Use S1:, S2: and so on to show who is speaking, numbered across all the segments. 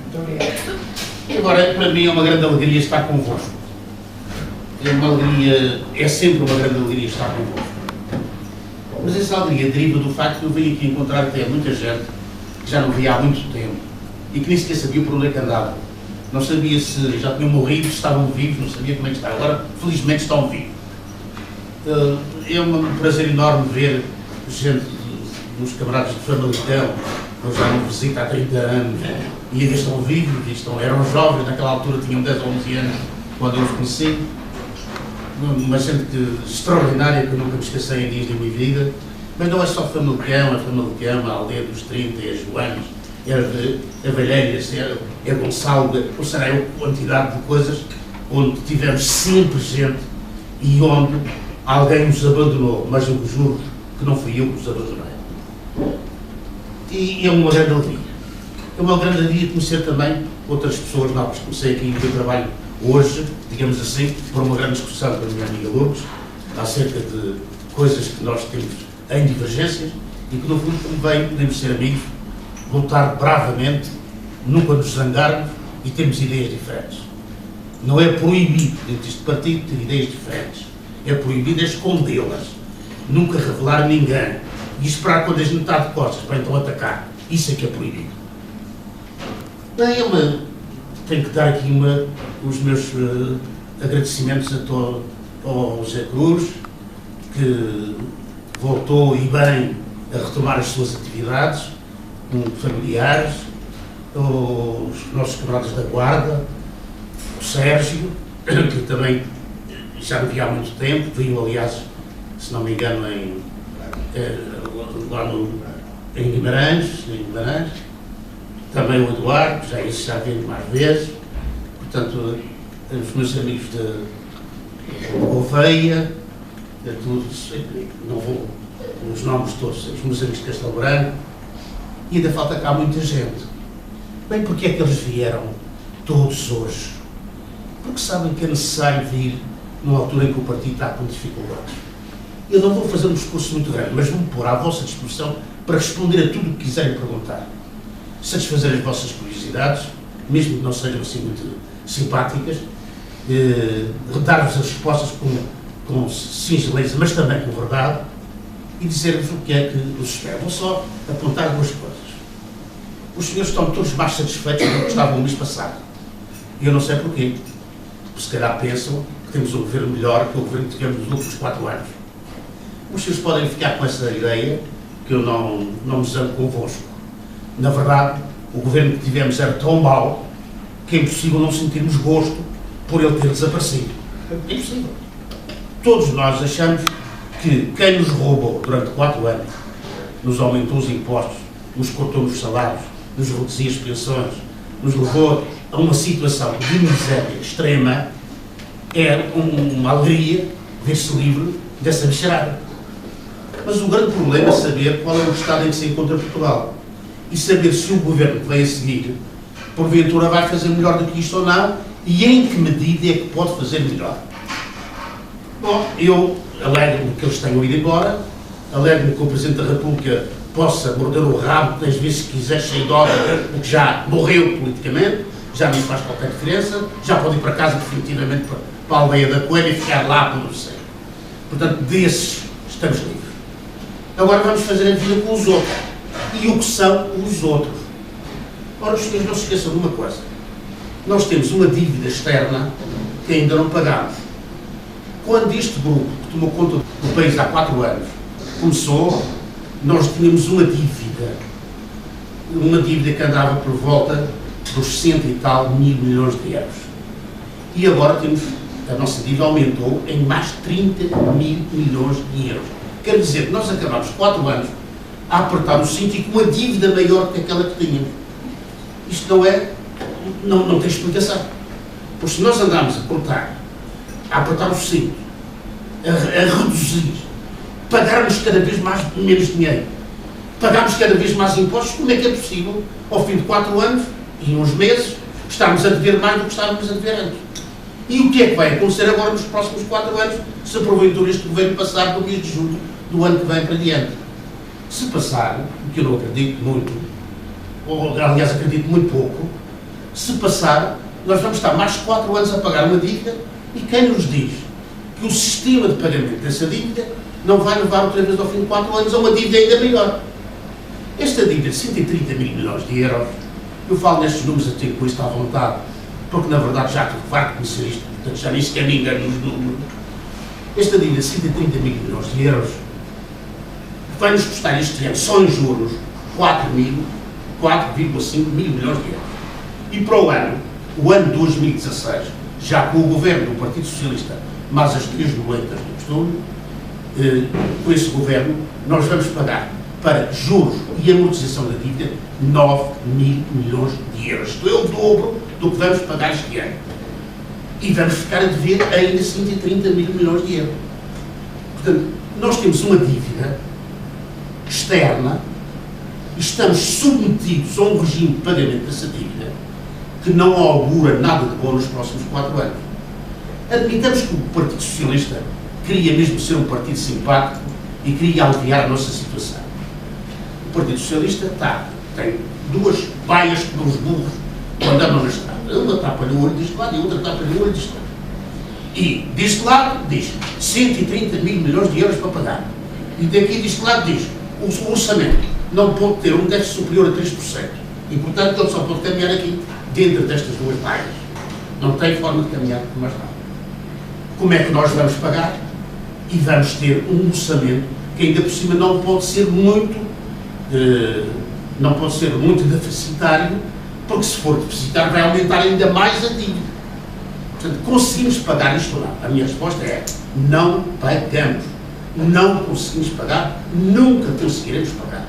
S1: Muito obrigado.
S2: E agora, para mim, é uma grande alegria estar convosco. É sempre uma grande alegria estar convosco. Mas essa alegria deriva do facto que eu venho aqui encontrar até muita gente que já não via há muito tempo e que nem sequer sabia por onde é que andava. Não sabia se já tinham morrido, se estavam vivos, não sabia como é que está. Agora, felizmente, estão vivos. É um prazer enorme ver gente dos camaradas de Famalicão, eu já não visito há 30 anos, e ainda estão vivos, eram jovens, naquela altura tinham 10 ou 11 anos, quando eu os conheci. Uma gente extraordinária que eu nunca me esqueci em dias da minha vida. Mas não é só Famalicão, a aldeia dos 30, é Joanes, é Valheiras, é Gonçalo, ou será a quantidade de coisas onde tivemos sempre gente e onde alguém nos abandonou, mas eu juro que não fui eu que os abandonei. E é uma grande alegria. É uma grande alegria conhecer também outras pessoas novas. Comecei aqui em que eu trabalho hoje, digamos assim, por uma grande discussão com a minha amiga Lourdes, acerca de coisas que nós temos em divergências e que, no fundo, também podemos ser amigos, lutar bravamente, nunca nos zangarmos e termos ideias diferentes. Não é proibido, dentro deste partido, ter ideias diferentes. É proibido escondê-las, nunca revelar a ninguém e esperar quando a gente está de costas para então atacar. Isso é que é proibido. Bem, tenho que dar aqui os meus agradecimentos ao José Cruz, que voltou e bem a retomar as suas atividades familiares, aos nossos camaradas da Guarda, o Sérgio, que também já não via há muito tempo, veio aliás, se não me engano, lá em Guimarães, também o Eduardo, já veio mais vezes, portanto, os meus amigos de Gouveia, não vou os nomes todos, os meus amigos de Castelo Branco, e ainda falta cá muita gente. Bem, porque é que eles vieram todos hoje? Porque sabem que é necessário vir numa altura em que o partido está com dificuldades. Eu não vou fazer um discurso muito grande, mas vou-me pôr à vossa disposição para responder a tudo o que quiserem perguntar. Satisfazer as vossas curiosidades, mesmo que não sejam assim muito simpáticas, dar-vos as respostas com singeleza, mas também com verdade, e dizer-vos o que é que os espera. Vou só apontar duas coisas. Os senhores estão todos mais satisfeitos do que estavam no mês passado. E eu não sei porquê. Porque se calhar pensam que temos um governo melhor que o governo que tivemos nos últimos 4 anos. Os senhores podem ficar com essa ideia que eu não me zango convosco. Na verdade, o governo que tivemos era tão mau que é impossível não sentirmos gosto por ele ter desaparecido. É impossível. Todos nós achamos que quem nos roubou durante 4 anos, nos aumentou os impostos, nos cortou nos salários, nos reduziu as pensões, nos levou a uma situação de miséria extrema, é uma alegria ver-se livre dessa bicharada. Mas o grande problema é saber qual é o estado em que se encontra Portugal e saber se o governo que vem a seguir, porventura, vai fazer melhor do que isto ou não e em que medida é que pode fazer melhor. Bom, eu alegro-me que eles tenham ido embora, alegro-me que o Presidente da República possa morder o rabo das vezes que quiser, cheio de obra, porque já morreu politicamente, já não faz qualquer diferença, já pode ir para casa definitivamente para a aldeia da Coelha e ficar lá por não sei. Portanto, desses estamos livres. Agora vamos fazer a vida com os outros. E o que são os outros? Ora, os senhores não se esqueçam de uma coisa. Nós temos uma dívida externa que ainda não pagamos. Quando este grupo, que tomou conta do país há 4 anos, começou, nós tínhamos uma dívida que andava por volta dos 100 e tal mil milhões de euros. E agora a nossa dívida aumentou em mais 30 mil milhões de euros. Quer dizer que nós acabamos 4 anos a apertar o cinto e com uma dívida maior que aquela que tínhamos. Isto não tem explicação. Porque se nós andarmos a apertar o cinto, a reduzir, pagarmos cada vez menos dinheiro, pagarmos cada vez mais impostos, como é que é possível, ao fim de 4 anos e uns meses, estarmos a dever mais do que estávamos a dever antes? E o que é que vai acontecer agora nos próximos 4 anos, se porventura este governo passar do mês de julho do ano que vem para diante? Se passar, o que eu não acredito muito, ou aliás acredito muito pouco, Se passar, nós vamos estar mais 4 anos a pagar uma dívida e quem nos diz que o sistema de pagamento dessa dívida não vai levar outra vez ao fim de 4 anos a uma dívida ainda maior. Esta dívida de 130 mil milhões de euros, eu falo nestes números até com isto à vontade, porque na verdade já estou farto de conhecer isto, portanto já nem sequer me engano nos números. Esta dívida de 130 mil milhões de euros vai nos custar este ano, só em juros, 4,5 mil milhões de euros. E para o ano 2016, já com o governo do Partido Socialista, mais as 3 doentas do costume, com esse governo, nós vamos pagar para juros e amortização da dívida 9 mil milhões de euros. Isto é o dobro do que vamos pagar este ano. E vamos ficar a dever ainda 130 mil milhões de euros. Portanto, nós temos uma dívida externa, estamos submetidos a um regime de pagamento dessa dívida que não augura nada de bom nos próximos 4 anos. Admitamos que o Partido Socialista queria mesmo ser um partido simpático e queria aliviar a nossa situação. O Partido Socialista tem 2 baias que nos burros quando andam na estrada. Uma tapa-lhe o olho deste lado e outra tapa-lhe o olho deste lado. E deste lado diz 130 mil milhões de euros para pagar. E daqui deste lado diz o orçamento não pode ter um déficit superior a 3%. E portanto ele só pode caminhar aqui dentro destas 2 baias. Não tem forma de caminhar por mais nada. Como é que nós vamos pagar? E vamos ter um orçamento que ainda por cima não pode ser muito deficitário, porque se for deficitário vai aumentar ainda mais a dívida. Portanto, conseguimos pagar isto ou não? A minha resposta é não pagamos. Não conseguimos pagar, nunca conseguiremos pagar.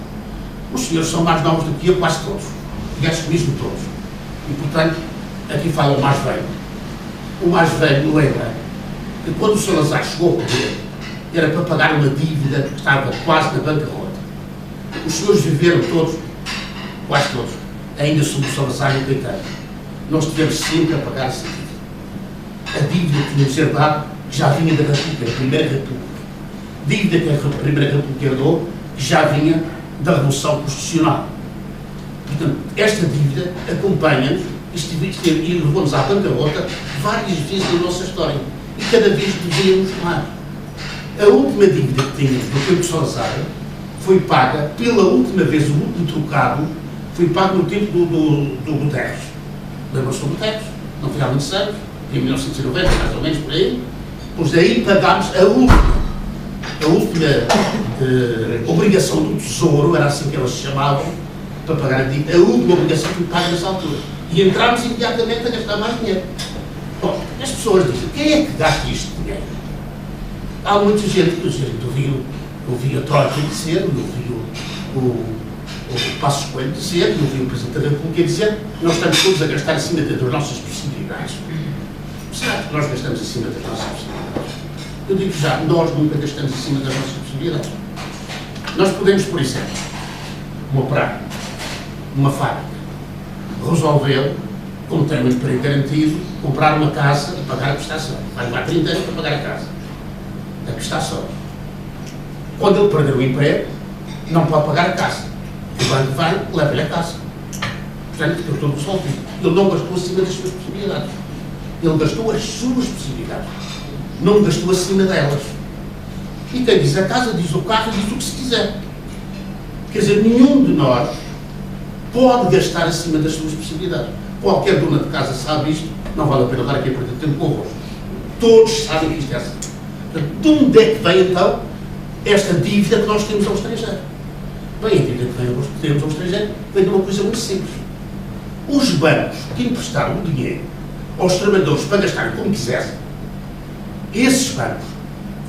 S2: Os senhores são mais novos do que eu, quase todos. E acho que mesmo todos. E portanto, aqui fala o mais velho. O mais velho lembra que quando o Salazar chegou ao poder, era para pagar uma dívida que estava quase na bancarrota. Os senhores viveram todos, quase todos, ainda sob o Salazar e o Caetano. Nós tivemos sempre a pagar essa dívida. A dívida que tínhamos herdado já vinha da República, da Primeira República. Dívida que a Primeira República herdou, que já vinha da Revolução Constitucional. Portanto, esta dívida acompanha-nos e levou-nos à bancarrota várias vezes na nossa história. E cada vez devíamos mais. A última dívida que tínhamos no tempo de Salazar foi paga, pela última vez, o último trocado, foi pago no tempo do Guterres. Lembram-se do Guterres? Não foi há muitos anos, em 1990, mais ou menos por aí. Pois daí pagámos a última obrigação do Tesouro, era assim que elas se chamavam, para pagar a dívida, a última obrigação que me paga nessa altura. E entramos imediatamente a gastar mais dinheiro. Bom, as pessoas dizem, quem é que gasta isto de dinheiro? Há muita gente, ouvi a Troika dizer, ouvi o Passos Coelho dizer, ouvi o Presidente da República dizer, nós estamos todos a gastar acima das nossas possibilidades. Será que nós gastamos acima das nossas possibilidades? Eu digo já, nós nunca gastamos acima das nossas possibilidades. Nós podemos, por exemplo, uma praia, uma fábrica, resolver, como tem um emprego garantido, comprar uma casa e pagar a prestação. Vai levar 30 anos para pagar a casa. A prestação. Quando ele perder o emprego, não pode pagar a casa. O banco vai, leva-lhe a casa. Portanto, eu estou resolvido. Ele não gastou acima das suas possibilidades. Ele gastou as suas possibilidades. Não gastou acima delas. E quem diz a casa, diz o carro, diz o que se quiser. Quer dizer, nenhum de nós pode gastar acima das suas possibilidades. Qualquer dona de casa sabe isto, não vale a pena dar aqui a perder tempo convosco. Todos sabem que isto é assim. Portanto, de onde é que vem então esta dívida que nós temos ao estrangeiro? Bem, a dívida que temos ao estrangeiro vem de uma coisa muito simples. Os bancos que emprestaram o dinheiro aos trabalhadores para gastarem como quisessem, esses bancos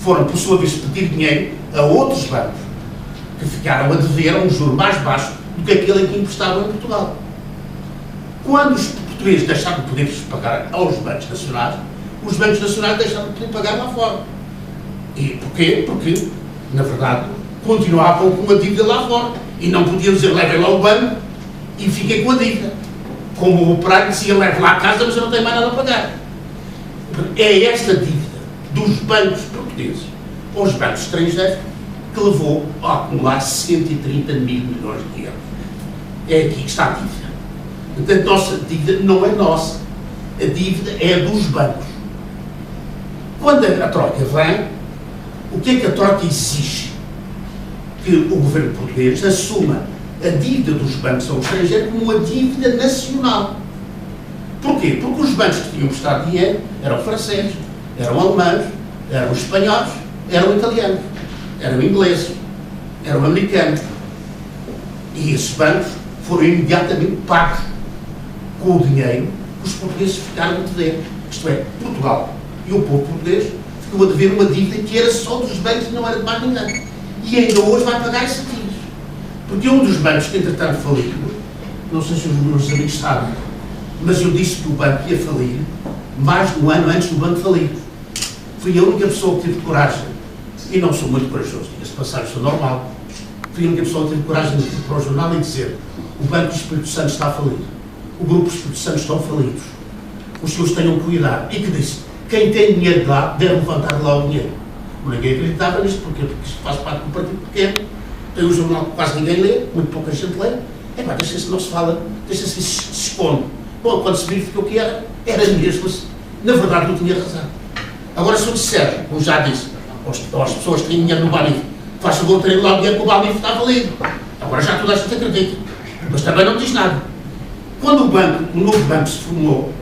S2: foram, por sua vez, pedir dinheiro a outros bancos que ficaram a dever a um juro mais baixo do que aquele que emprestavam em Portugal. Quando os portugueses deixaram de poder pagar aos bancos nacionais, os bancos nacionais deixaram de poder pagar lá fora. E porquê? Porque, na verdade, continuavam com a dívida lá fora. E não podiam dizer, levem lá o banco e fiquem com a dívida. Como o operário dizia, leve lá a casa, mas eu não tenho mais nada a pagar. É esta dívida dos bancos portugueses aos bancos estrangeiros que levou a acumular 130 mil milhões de euros. É aqui que está a dívida. A nossa dívida não é nossa. A dívida é dos bancos. Quando a Troika vem, o que é que a Troika exige? Que o governo português assuma a dívida dos bancos ao estrangeiro como uma dívida nacional. Porquê? Porque os bancos que tinham prestado dinheiro eram franceses, eram alemães, eram espanhóis, eram italianos, eram ingleses, eram americanos. E esses bancos foram imediatamente pagos com o dinheiro que os portugueses ficaram a dever. Isto é, Portugal e o povo português ficou a dever uma dívida que era só dos bancos e não era de mais ninguém. E ainda hoje vai pagar essa dívida. Porque um dos bancos que entretanto faliu, não sei se os meus amigos sabem, mas eu disse que o banco ia falir mais de um ano antes do banco falir. Fui a única pessoa que teve coragem, e não sou muito corajoso, diga-se passagem, sou normal, fui a única pessoa que teve coragem de ir para o jornal e dizer: o Banco do Espírito Santo está a falir, o Grupo do Espírito Santo estão falidos, os senhores tenham cuidado. E que disse: quem tem dinheiro de lá deve levantar de lá o dinheiro. Ninguém acreditava nisto, porque isto faz parte do partido pequeno, tem um jornal que quase ninguém lê, muito pouca gente lê, deixa-se, não se fala, deixa-se, se esconde. Bom, quando se verificou que era mesmo assim. Na verdade, não tinha razão. Agora, se eu disser, como já disse, às pessoas que têm dinheiro no Banif, faz favor, terem lá o dinheiro que o Banif está valido. Agora já toda a gente acredita. Mas também não diz nada. Quando o novo banco se formou,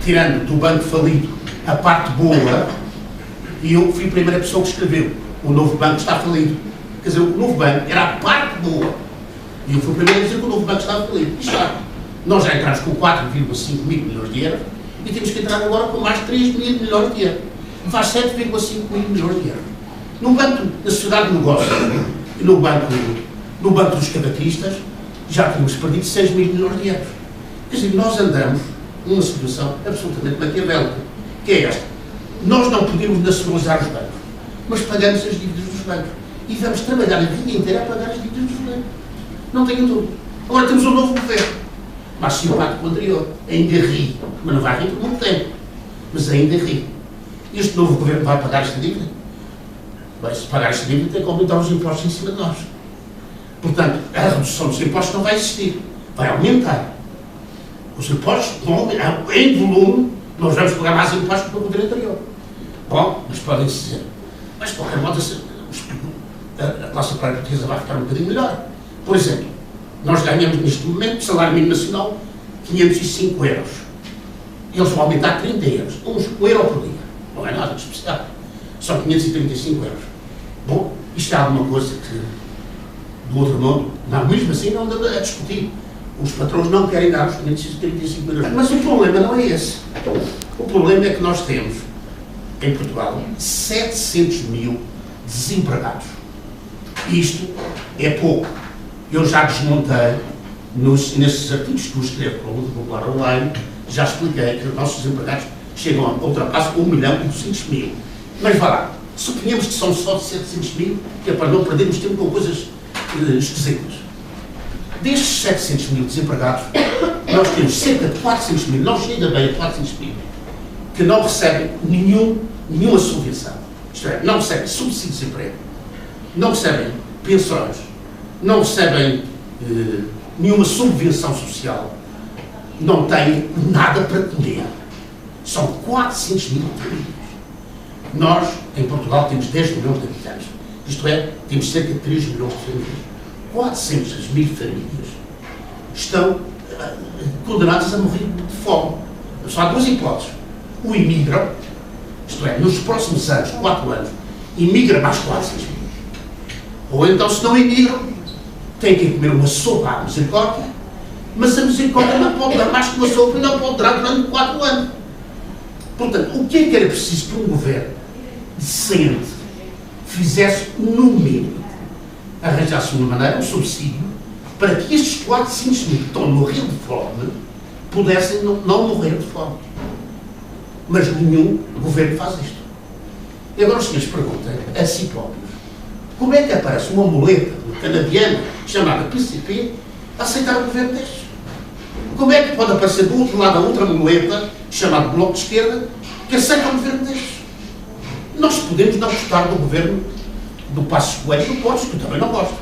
S2: tirando do banco falido a parte boa, e eu fui a primeira pessoa que escreveu: o novo banco está falido. Quer dizer, o novo banco era a parte boa. E eu fui o primeiro a dizer que o novo banco estava falido. E está. Nós já entramos com 4,5 mil milhões de euros e temos que entrar agora com mais 3 mil milhões de euros. Faz 7,5 mil milhões de euros. No Banco da Sociedade de Negócios e no banco dos Cavaquistas já tínhamos perdido 6 mil milhões de euros. Quer dizer, nós andamos numa situação absolutamente maquiavélica, que é esta. Nós não podemos nacionalizar os bancos, mas pagamos as dívidas dos bancos. E vamos trabalhar a vida inteira a pagar as dívidas dos bancos. Não tenho dúvida. Agora temos um novo governo, mais simpático que o anterior. Ainda ri, mas não vai rir por muito tempo. Mas ainda ri. Este novo governo vai pagar esta dívida? Bem, se pagar esta dívida tem que aumentar os impostos em cima de nós. Portanto, a redução dos impostos não vai existir. Vai aumentar. Os impostos vão aumentar. Em volume, nós vamos pagar mais impostos do que o governo anterior. Bom, mas podem-se dizer. Mas, de qualquer modo, a classe operária portuguesa vai ficar um bocadinho melhor. Por exemplo, nós ganhamos neste momento, salário mínimo nacional, 505 euros. Eles vão aumentar 30 euros. Um euro por dia. Não é nada de especial. São 535 euros. Bom, isto é alguma coisa que, do outro mundo, não, mesmo assim não dá a discutir. Os patrões não querem dar os 535 euros. Mas o problema não é esse. O problema é que nós temos, em Portugal, 700 mil desempregados. Isto é pouco. Eu já desmontei, nesses artigos que eu escrevo para o Luta Popular Online, já expliquei que os nossos desempregados chegam a ultrapassar 1.200.000. Mas vá lá, suponhamos que são só 700 mil, que é para não perdermos tempo com coisas esquisitas. Destes 700 mil desempregados, nós temos cerca de 400 mil, não chega bem a 400 mil, que não recebem nenhuma subvenção. Isto é, não recebem subsídio de desemprego, não recebem pensões, não recebem nenhuma subvenção social, não têm nada para comer. São 400 mil famílias. Nós, em Portugal, temos 10 milhões de habitantes. Isto é, temos cerca de 3 milhões de famílias. 400 mil famílias estão condenadas a morrer de fome. Só há duas hipóteses. Ou imigram, isto é, nos próximos anos, 4 anos, imigram mais 400 mil. Ou então, se não imigram, têm que comer uma sopa à misericórdia, mas a misericórdia não pode dar mais que uma sopa e não pode durar durante 4 anos. Portanto, o que é que era preciso para um governo decente fizesse, no mínimo, arranjasse uma maneira, um subsídio, para que estes 400 mil que estão a morrer de fome pudessem não morrer de fome. Mas nenhum governo faz isto. E agora os senhores perguntam a si próprios, como é que aparece uma muleta canadiana chamada PCP a aceitar um governo destes? Como é que pode aparecer do outro lado a outra muleta chamada Bloco de Esquerda que aceita um governo destes? Nós podemos não gostar do governo do Passos Coelho e do Portos, que eu também não gosto.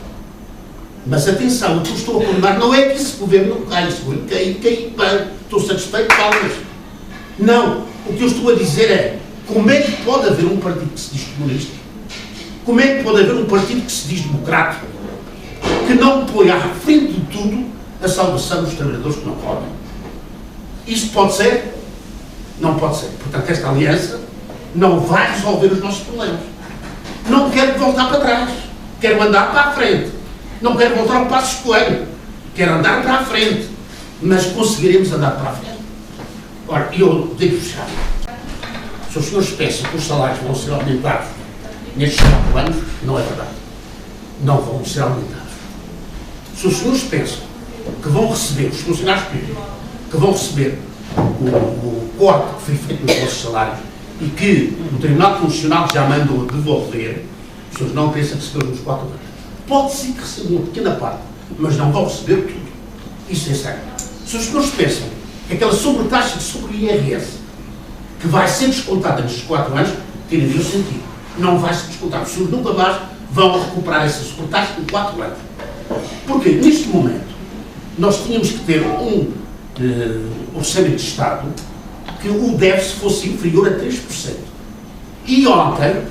S2: Mas atenção, o que eu estou a condenar não é que esse governo não caia, cair, estou satisfeito, palmas. Não, o que eu estou a dizer é, como é que pode haver um partido que se diz comunista, como é que pode haver um partido que se diz democrático, que não põe à frente de tudo a salvação dos trabalhadores que não podem? Isto pode ser? Não pode ser. Portanto, esta aliança não vai resolver os nossos problemas. Não quero voltar para trás. Quero andar para a frente. Não quero voltar ao passo Coelho. Quero andar para a frente. Mas conseguiremos andar para a frente. Ora, eu digo-vos já. Se os senhores pensam que os salários vão ser aumentados nestes 4 anos, não é verdade. Não vão ser aumentados. Se os senhores pensam que vão receber, os funcionários públicos, que vão receber o corte que foi feito nos vossos salários e que o Tribunal Constitucional já mandou devolver, as pessoas não pensam que se deu nos 4 anos. Pode ser que recebam uma pequena parte, mas não vão receber tudo. Isso é sério. Se os senhores pensam que aquela sobretaxa sobre o IRS que vai ser descontada nestes 4 anos, tiraria o sentido. Não vai ser descontada. Os senhores nunca mais vão recuperar essa sobretaxa em 4 anos. Porque, neste momento, nós tínhamos que ter um orçamento de Estado que o déficit fosse inferior a 3%. E ontem,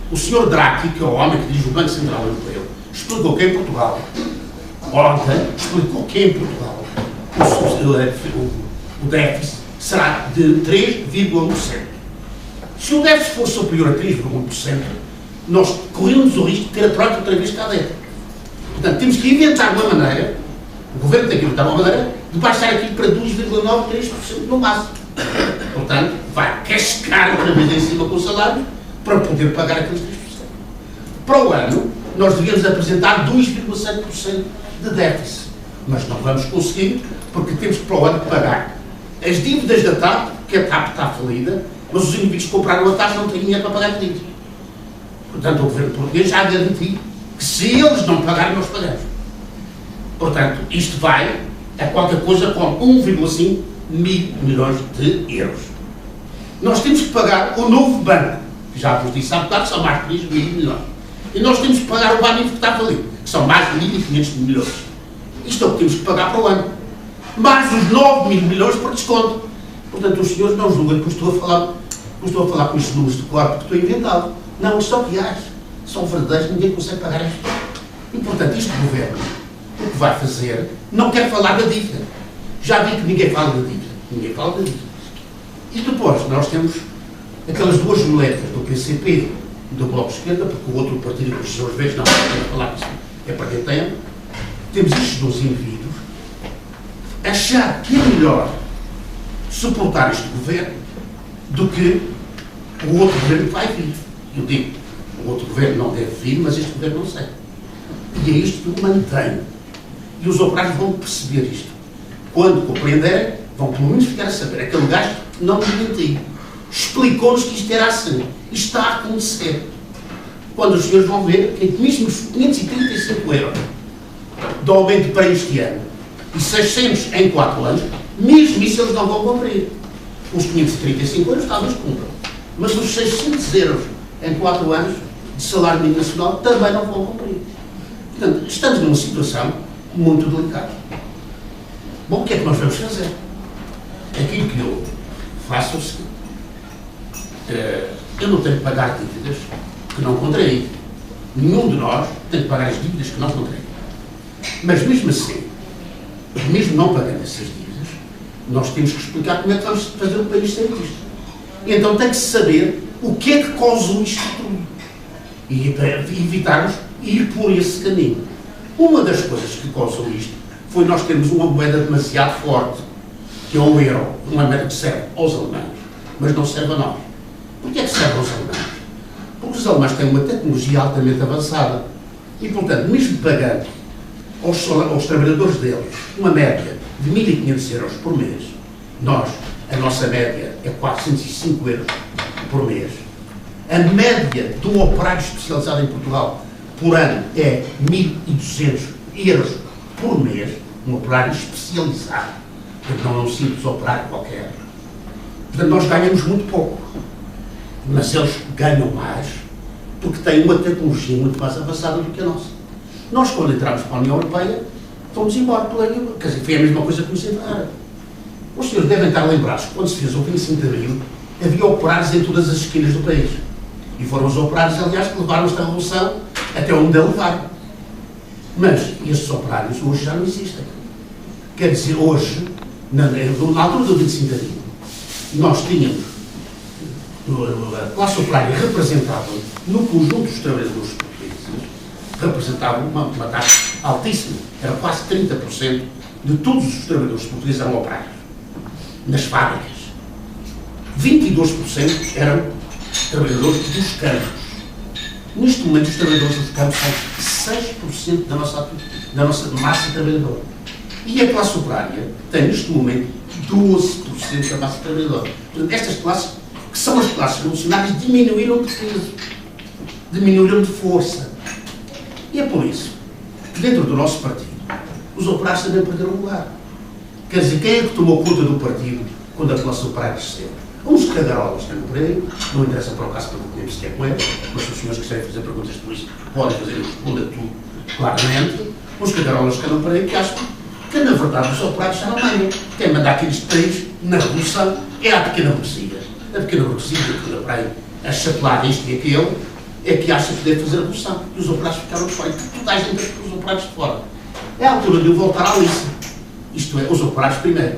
S2: o Sr. Draghi, que é o homem que dirige o Banco Central Europeu, explicou que em Portugal, o déficit será de 3,1%. Se o déficit for superior a 3,1%, nós corremos o risco de ter a troika outra vez cá dentro. Portanto, temos que inventar uma maneira, o Governo tem que inventar uma maneira, de baixar aqui para 2,93% no máximo. Portanto, vai cascar outra vez em cima com o salário para poder pagar aqueles 3%. Para o ano, nós devíamos apresentar 2,7% de déficit. Mas não vamos conseguir, porque temos que para o ano pagar as dívidas da TAP, que a TAP está falida, mas os indivíduos que compraram a TAP não têm dinheiro para pagar a dívida. Portanto, o Governo português já garantiu que se eles não pagarem, nós pagamos. Portanto, isto vai a qualquer coisa com 1,5 mil milhões de euros. Nós temos que pagar o novo banco, que já vos disse há bocado, que são mais de 3 mil milhões. E nós temos que pagar o banco que está falido, que são mais de 1.500 milhões. Isto é o que temos que pagar para o ano. Mais os 9 mil milhões por desconto. Portanto, os senhores não julguem que eu estou a falar com estes números de corpo que estou inventado. Não, eles são reais. São verdadeiros, ninguém consegue pagar isto. E, portanto, este governo, o que vai fazer, não quer falar da dívida. Já vi que ninguém fala da dívida. Ninguém fala da dívida. E depois, nós temos aquelas duas moletas do PCP e do Bloco de Esquerda, porque o outro partido, que os senhores vezes não querem falar que é perder tempo. Temos estes dois indivíduos achar que é melhor suportar este governo do que o outro governo que vai vir. Eu digo, o outro governo não deve vir, mas este governo não sei. E é isto que eu mantenho. E os operários vão perceber isto. Quando compreenderem, vão pelo menos ficar a saber. Aquele gajo não me mentiu. Explicou-nos que isto era assim. Isto está a acontecer. Quando os senhores vão ver que mesmo os 535 euros de aumento para este ano e 600 em 4 anos, mesmo isso eles não vão cumprir. Os 535 euros talvez cumpram. Mas os 600 euros em 4 anos de salário mínimo nacional também não vão cumprir. Portanto, estamos numa situação muito delicada. Bom, o que é que nós vamos fazer? Aquilo que eu faço é o seguinte. Eu não tenho que pagar dívidas que não contraí. Nenhum de nós tem que pagar as dívidas que não contraí. Mas mesmo assim, mesmo não pagando essas dívidas, nós temos que explicar como é que vamos fazer o país sem isto. E então tem que se saber o que é que causou isto tudo. E para evitarmos ir por esse caminho. Uma das coisas que causou isto foi nós termos uma moeda demasiado forte, que é o euro, uma moeda que serve aos alemães, mas não serve a nós. Porquê é que serve aos alemães? Porque os alemães têm uma tecnologia altamente avançada. E, portanto, mesmo pagando aos trabalhadores deles uma média de 1.500 euros por mês, a nossa média é 405 euros por mês. A média de um operário especializado em Portugal por ano é 1.200 euros por mês, um operário especializado, porque não é um simples operário qualquer. Portanto, nós ganhamos muito pouco, mas eles ganham mais porque têm uma tecnologia muito mais avançada do que a nossa. Nós, quando entramos para a União Europeia, fomos embora pela União. Quer dizer, foi a mesma coisa que nos entraram. Os senhores devem estar lembrados que, quando se fez o 25 de Abril, havia operários em todas as esquinas do país. E foram os operários, aliás, que levaram esta revolução até onde a levaram. Mas estes operários hoje já não existem. Quer dizer, hoje, na altura do 25 de Abril, nós tínhamos a classe operária representada no conjunto dos trabalhadores portugueses, representava uma taxa altíssima, era quase 30% de todos os trabalhadores portugueses eram operários. Nas fábricas, 22% eram trabalhadores dos campos. Neste momento, os trabalhadores dos campos são 6% da nossa massa trabalhadora. E a classe operária tem, neste momento, 12% da massa trabalhadora. Portanto, estas classes, que são as classes revolucionárias, diminuíram de peso, diminuíram de força. E é por isso que, dentro do nosso partido, os operários também perderam o lugar. Quer dizer, quem é que tomou conta do partido quando a classe operária cresceu? Uns cagarolas que não creio, não interessa para o caso para não sequer com eles, mas se os senhores quiserem fazer perguntas por isso, podem fazer, responda tudo claramente. Uns cagarolas que não creio que acham que, na verdade, os operários já não mandam. Quem manda aqui neste país, na Revolução, é a pequena burguesia. A pequena burguesia, que anda para aí a chapelar isto e aquilo, é que acha que deve fazer a Revolução. E os operários ficaram de fora. E toda a gente deixa os operários de fora. É a altura de eu voltar à liça. Isto é, os operários primeiro.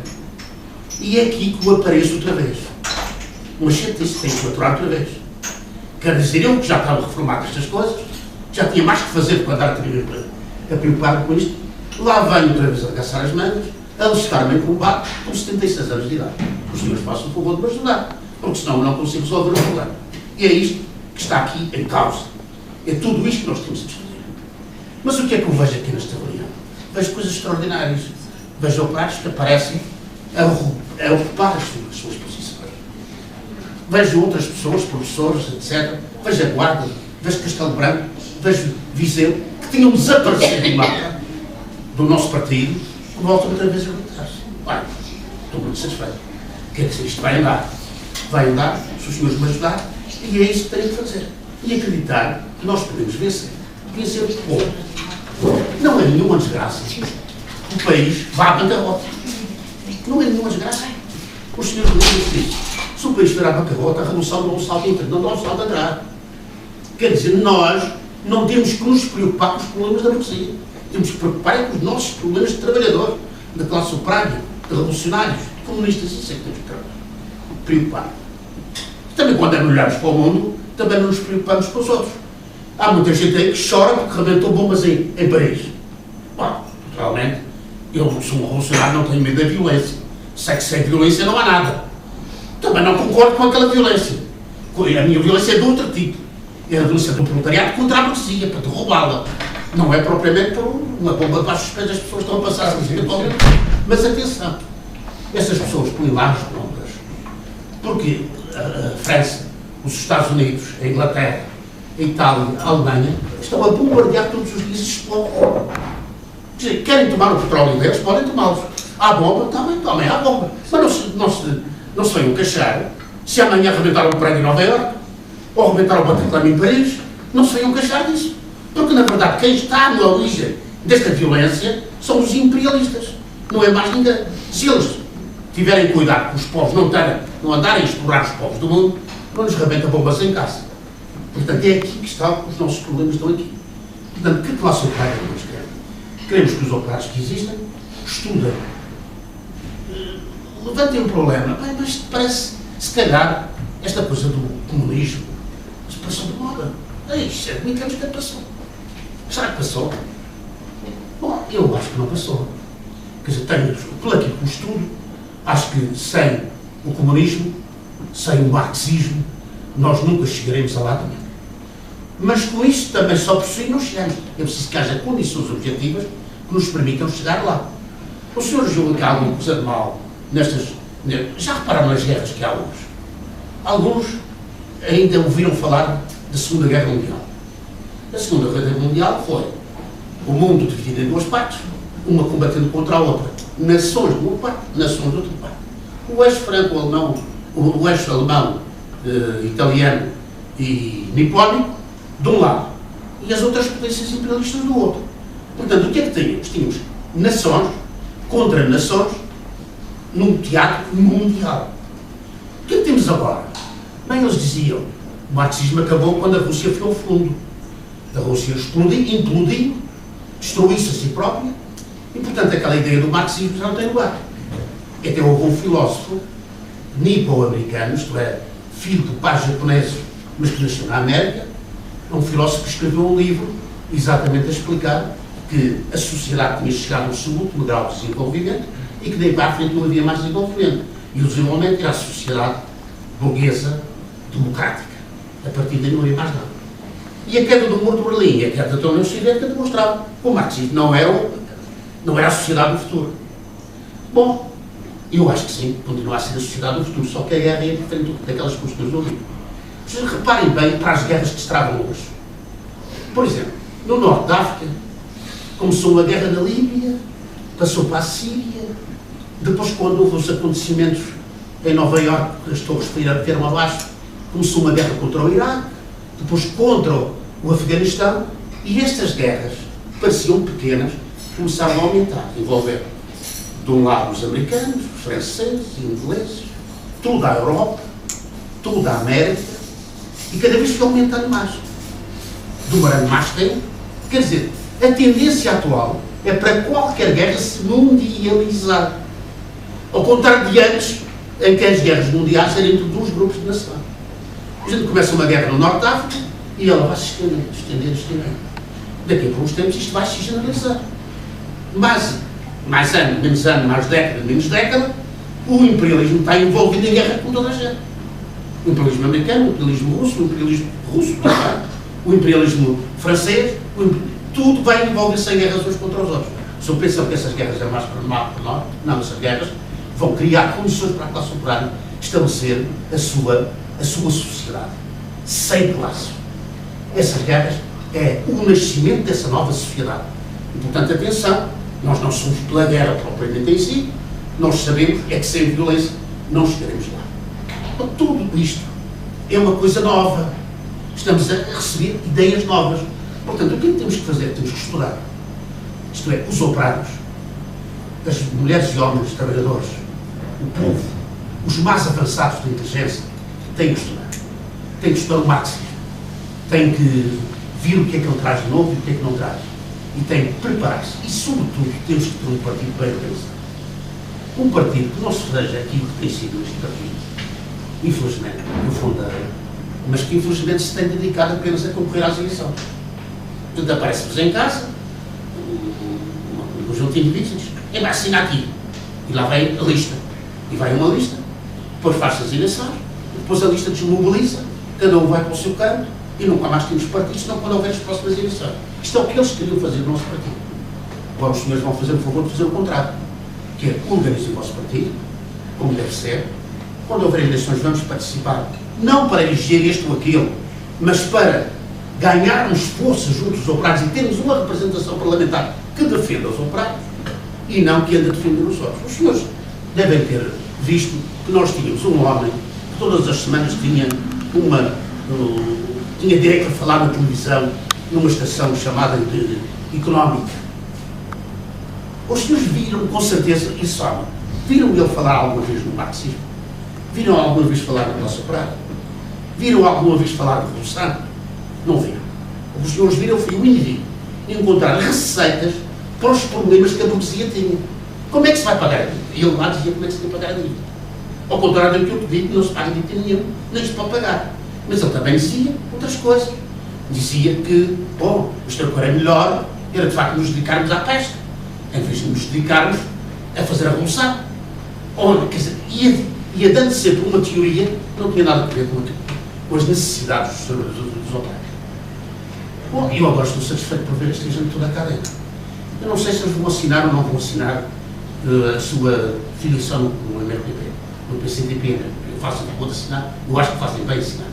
S2: E é aqui que eu apareço outra vez. Mas sempre isso tem que aturar outra vez. Quer dizer, eu que já estava reformado destas coisas, já tinha mais que fazer para andar a preocupar com isto, lá venho outra vez a arregaçar as mangas, a alistar-me em combate com 76 anos de idade. Os senhores façam o favor de me ajudar, porque senão eu não consigo resolver o problema. E é isto que está aqui em causa. É tudo isto que nós temos a discutir. Mas o que é que eu vejo aqui nesta reunião? Vejo coisas extraordinárias. Vejo operários que aparecem a ocupar as suas posições. Vejo outras pessoas, professores, etc. Vejo a Guarda, vejo Castelo Branco, vejo Viseu, que tinham desaparecido do mapa do nosso partido, que voltam outra vez a juntar-se. Olha, estou muito satisfeito. Quer dizer, isto vai andar. Vai andar, se os senhores me ajudarem, e é isso que tenho que fazer. E acreditar que nós podemos vencer. Vencer o povo. Não é nenhuma desgraça. O país vai à bancarrota. Não é nenhuma desgraça. Os senhores dizem isso. Se o país for à bancarrota, a revolução não salta em frente, não dá um salto atrás. Quer dizer, nós não temos que nos preocupar com os problemas da burguesia. Temos que preocupar com os nossos problemas de trabalhador, da classe operária, de revolucionários, de comunistas. Isso é que temos que preocupar. Também quando olhamos para o mundo, também não nos preocupamos com os outros. Há muita gente aí que chora porque rebentou bombas em Paris. Bom, naturalmente, eu sou um revolucionário, não tenho medo da violência. Sei que sem violência não há nada. Também não concordo com aquela violência. A minha violência é de outro tipo. É a violência do proletariado contra a burguesia, para derrubá-la. Não é propriamente por uma bomba para os pés das pessoas que estão a passar assim, mas atenção, essas pessoas põem lá as bombas. Porque a França, os Estados Unidos, a Inglaterra, a Itália, a Alemanha, estão a bombardear todos os dias e explodem. Quer dizer, querem tomar o petróleo deles, podem tomá-los. Há bomba, também há bomba. Mas não se venham queixar se amanhã arrebentaram um prédio em Nova Iorque ou arrebentaram o Bataclan em Paris, não se venham queixar disso. Porque, na verdade, quem está na origem desta violência são os imperialistas. Não é mais ninguém. Se eles tiverem cuidado que os povos não andarem a explorar os povos do mundo, não nos rebenta bombas em casa. Portanto, é aqui que estão os nossos problemas, estão aqui. Portanto, que classe operária nós queremos? Queremos que os operários que existem estudem. Levantem um problema, mas parece, se calhar, esta coisa do comunismo, se passou de moda. Isso, admitamos que passou. Será que passou? Bom, eu acho que não passou. Quer dizer, pelo aquilo que estudo, acho que sem o comunismo, sem o marxismo, nós nunca chegaremos a lado nenhum. Mas com isso também só por si não chegamos. É preciso que haja condições objetivas que nos permitam chegar lá. O senhor julga que há alguma coisa de mal nestas... Já repararam nas guerras que há hoje? Alguns ainda ouviram falar da Segunda Guerra Mundial. A Segunda Guerra Mundial foi o mundo dividido em duas partes, uma combatendo contra a outra. Nações de uma parte, nações de outra parte. O eixo franco-alemão, o eixo alemão, italiano e nipónico, de um lado, e as outras potências imperialistas do outro. Portanto, o que é que tínhamos? Tínhamos nações contra nações num teatro mundial. O que é que temos agora? Bem, eles diziam, o marxismo acabou quando a Rússia foi ao fundo. A Rússia implodiu, destruiu-se a si própria, e, portanto, aquela ideia do marxismo já não tem lugar. Até houve um filósofo nipo-americano, isto é, filho de pais japoneses, mas que nasceu na América, um filósofo que escreveu um livro exatamente a explicar que a sociedade tinha chegado ao seu último grau de desenvolvimento e que daí para a frente não havia mais desenvolvimento. E o desenvolvimento era a sociedade burguesa democrática. A partir daí não havia mais nada. E a queda do muro de Berlim e a queda da União Soviética demonstravam que o marxismo não era a sociedade do futuro. Bom, eu acho que sim, continua a ser a sociedade do futuro, só que a guerra é diferente daquelas questões do livro. Vocês reparem bem para as guerras que se travam hoje. Por exemplo, no norte da África, começou a guerra na Líbia, passou para a Síria, depois, quando houve os acontecimentos em Nova Iorque, as torres vieram abaixo, começou uma guerra contra o Iraque, depois contra o Afeganistão, e estas guerras pareciam pequenas, começaram a aumentar, envolver de um lado os americanos, os franceses, os ingleses, toda a Europa, toda a América, e cada vez foi aumentando mais. Demorando mais tempo, quer dizer, a tendência atual é para qualquer guerra se mundializar. Ao contrário de antes, em que as guerras mundiais eram entre dois grupos de nação. A gente começa uma guerra no Norte da África e ela vai se estender. Daqui a uns tempos isto vai se generalizar. Mas, mais ano, mais década, menos década, o imperialismo está envolvido em guerra com toda a gente. O imperialismo americano, o imperialismo russo também, o imperialismo francês, tudo vai envolver-se em guerras uns contra os outros. Se eu pensam que essas guerras é mais para nós, não, essas guerras vão criar condições para a classe operária estabelecer a sua sociedade, sem classe. Essas guerras é o nascimento dessa nova sociedade. E, portanto, atenção, nós não somos pela guerra propriamente em si, nós sabemos é que sem violência não chegaremos lá. Então, tudo isto é uma coisa nova. Estamos a receber ideias novas. Portanto, o que é que temos que fazer? Temos que estudar. Isto é, os operários, as mulheres e homens, os trabalhadores, o povo, os mais avançados da inteligência, têm que estudar. Têm que estudar o marxismo. Têm que ver o que é que ele traz de novo e o que é que não traz. E têm que preparar-se. E, sobretudo, temos que ter um partido bem organizado. Um partido que não se veja aquilo que tem sido este partido, infelizmente, no fundador, mas que infelizmente se tem dedicado apenas a concorrer às eleições. Portanto, aparece-vos em casa, um conjunto de indivíduos, e vai assinar aqui. E lá vem a lista. E vai uma lista, depois faz-se as eleições, depois a lista desmobiliza, cada um vai para o seu canto, e nunca mais temos partidos, senão quando houver as próximas eleições. Isto é o que eles queriam fazer no nosso partido. Agora os senhores vão fazer o favor de fazer o contrário, que é organizar o vosso partido, como deve ser. Quando houver eleições vamos participar, não para eleger este ou aquele, mas para ganharmos força junto aos operários e termos uma representação parlamentar que defenda os operários e não que ande a defender os outros. Os senhores devem ter visto que nós tínhamos um homem que todas as semanas tinha direito a falar na televisão numa estação chamada de Económica. Os senhores viram com certeza isso, homem. Viram ele falar alguma vez no marxismo? Viram alguma vez falar da classe operária? Viram alguma vez falar de revolução? Não viram. O que os senhores viram foi o indivíduo encontrar receitas para os problemas que a burguesia tinha. Como é que se vai pagar a dívida? E ele lá dizia como é que se tem que pagar a dívida. Ao contrário do que eu pedi, que não se paga dívida nenhum, nem se pode pagar. Mas ele também dizia outras coisas. Dizia que, bom, isto era melhor, era de facto nos dedicarmos à pesca, em vez de nos dedicarmos a fazer a revolução. Ou, quer dizer, ia dando sempre uma teoria que não tinha nada a ver com as necessidades dos operários. Bom, eu agora estou satisfeito por ver esta gente toda cá dentro. Eu não sei se eles vão assinar ou não vão assinar a sua filiação no MRTP, no PCTP. Eu faço o favor de assinar, eu acho que fazem bem assinar.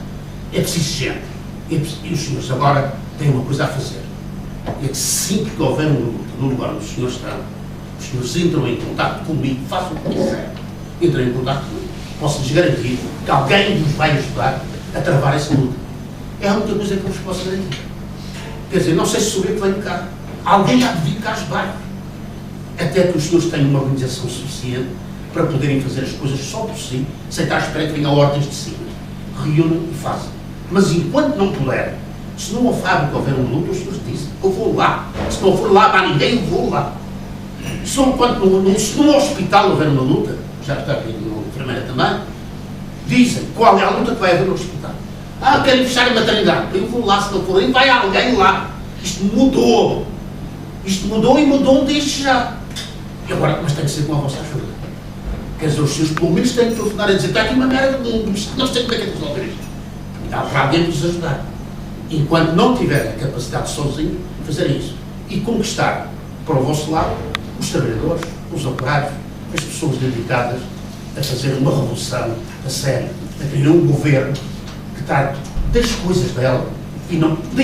S2: É preciso gente. E os senhores agora têm uma coisa a fazer. É que sempre que houver uma luta no lugar onde os senhores estão, os senhores entram em contato comigo, façam o que quiserem, entrem em contato comigo. Posso-lhes garantir que alguém vos vai ajudar a travar essa luta. É a única coisa que eu vos posso garantir. Quer dizer, não sei se sou eu que venho cá. Alguém há de vir cá aos bairros. Até que os senhores tenham uma organização suficiente para poderem fazer as coisas só por si, sem estar à espera que venham ordens de cima. Reúnam e façam. Mas enquanto não puderem, se não houver fábrica houver um luto, os senhores dizem, eu vou lá. Se não for lá para ninguém, eu vou lá. Se no hospital houver uma luta, já está aqui uma enfermeira também, dizem qual é a luta que vai haver no hospital. Querem fechar a maternidade. Eu vou lá, se não for aí, vai alguém lá. Isto mudou. Isto mudou e mudou desde já. E agora, mas tem que ser com a vossa ajuda. Quer dizer, os senhores pelo menos têm que telefonar a dizer, está aqui uma merda, nós temos que resolver isto. E há para alguém nos ajudar. Enquanto não tiverem capacidade sozinho de fazer isso. E conquistar para o vosso lado os trabalhadores, os operários, as pessoas dedicadas a fazer uma revolução a sério, a criar um governo que trate das coisas dela e não da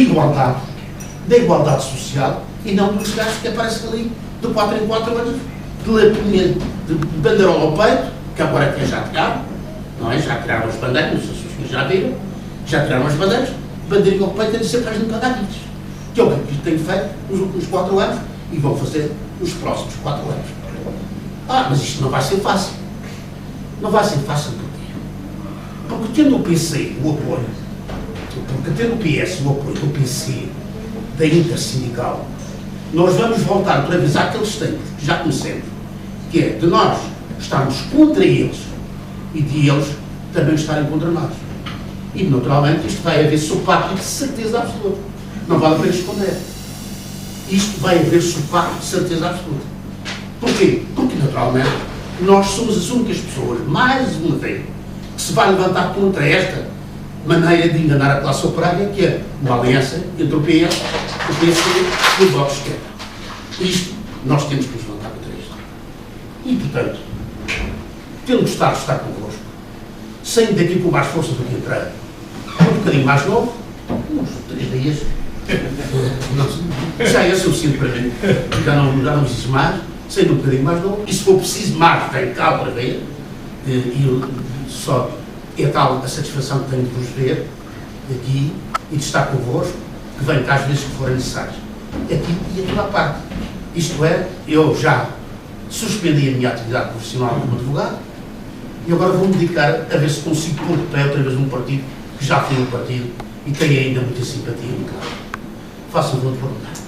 S2: igualdade social e não dos gajos que aparecem ali de 4 em 4 anos de lapinha, de banderola ao peito, que agora até já tiraram, não é? Já tiraram as bandeiras, não sei se os senhores já viram, já tiraram as bandeiras, bandeirinha ao peito a dizer para as não pagar dívidas, que é o que têm feito nos últimos 4 anos e vão fazer nos próximos 4 anos. Mas isto não vai ser fácil. Não vai ser fácil porquê? Porque tendo o PC o apoio, porque tendo o PS o apoio do PC, da Intersindical, nós vamos voltar outra vez àqueles tempos que já conhecemos, que é de nós estarmos contra eles e de eles também estarem contra nós. E, naturalmente, isto vai haver sopapo de certeza absoluta. Não vale a pena esconder. Isto vai haver sopapo de certeza absoluta. Porquê? Porque, naturalmente, nós somos as únicas pessoas, mais uma vez, que se vai levantar contra esta maneira de enganar a classe operária, que é uma aliança entre o PS, o PC e o Bloco de Esquerda. Isto, nós temos que nos levantar contra isto. E, portanto, tendo gostado de estar convosco, saindo daqui com mais força do que entrar, um bocadinho mais novo, uns 3 dias, já é suficiente para mim, já não existe mais, saindo um bocadinho mais novo, e se for preciso mais, vem cá para ver, e só é tal a satisfação que tenho de vos ver aqui e de estar convosco, que venho cá às vezes que forem necessários, aqui e a toda a parte. Isto é, eu já suspendi a minha atividade profissional como advogado e agora vou-me dedicar a ver se consigo pôr de pé outra vez um partido que já tem um partido e tem ainda muita simpatia, claro. Façam-me perguntar.